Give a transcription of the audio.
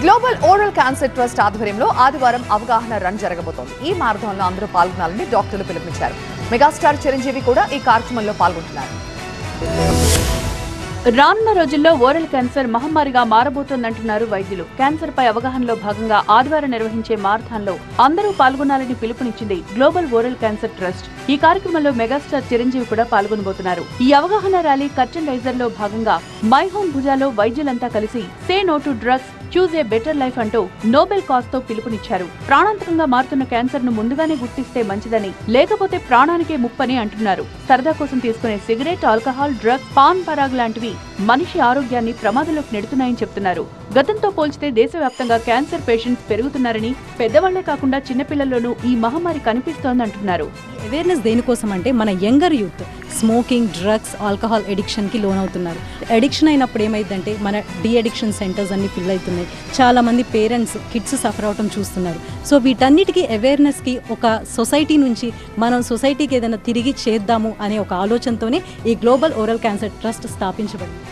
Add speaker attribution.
Speaker 1: Global oral cancer trust ఆధ్వర్యంలో ఆదివారం అవగాహన రన్ జరగబోతోంది. ఈ మారథాన్లో అందరూ పాల్గొనాలని డాక్టర్లు పిలుపునిచ్చారు. మెగాస్టార్ చిరంజీవి కూడా ఈ కార్యక్రమంలో పాల్గొంటున్నారు.
Speaker 2: రానున్న రోజుల్లో ఓరల్ క్యాన్సర్ మహమ్మారిగా మారబోతోందంటున్నారు వైద్యులు. క్యాన్సర్ పై అవగాహనలో భాగంగా ఆదివారం నిర్వహించే మారథాన్లో అందరూ పాల్గొనాలని పిలుపునిచ్చింది గ్లోబల్ ఓరల్ క్యాన్సర్ ట్రస్ట్. ఈ కార్యక్రమంలో మెగాస్టార్ చిరంజీవి కూడా పాల్గొనబోతున్నారు. ఈ అవగాహన ర్యాలీ కర్టన్ రైజర్ లో భాగంగా మై హోమ్ భుజాలో వైద్యులంతా కలిసి say no to drugs, choose a better life అంటూ నోబెల్ కాజ్ తో పిలుపునిచ్చారు. ప్రాణాంతకంగా మారుతున్న క్యాన్సర్ ను ముందుగానే గుర్తిస్తే మంచిదని, లేకపోతే ప్రాణానికే ముప్పని అంటున్నారు. సరదా కోసం తీసుకునే cigarette, alcohol, drugs, pan Parag లాంటివి మనిషి ఆరోగ్యాన్ని ప్రమాదంలోకి నెడుతున్నాయని చెప్తున్నారు. గతంతో పోల్చితే దేశవ్యాప్తంగా క్యాన్సర్ పేషెంట్స్ పెరుగుతున్నారని, పెద్దవాళ్లే కాకుండా చిన్నపిల్లల్లోనూ ఈ మహమ్మారి కనిపిస్తోందంటున్నారు.
Speaker 3: అవేర్నెస్ దేనికోసం అంటే మన younger youth smoking, drugs, alcohol ఎడిక్షన్కి లోన్ అవుతున్నారు. ఎడిక్షన్ అయినప్పుడు ఏమైందంటే మన డీ అడిక్షన్ సెంటర్స్ అన్ని ఫిల్ అవుతున్నాయి. చాలామంది పేరెంట్స్ కిడ్స్ సఫర్ అవటం చూస్తున్నారు. సో వీటన్నిటికీ అవేర్నెస్కి ఒక సొసైటీ నుంచి మనం సొసైటీకి ఏదైనా తిరిగి చేద్దాము అనే ఒక ఆలోచనతోనే ఈ గ్లోబల్ ఓరల్ క్యాన్సర్ ట్రస్ట్ స్థాపించబడింది.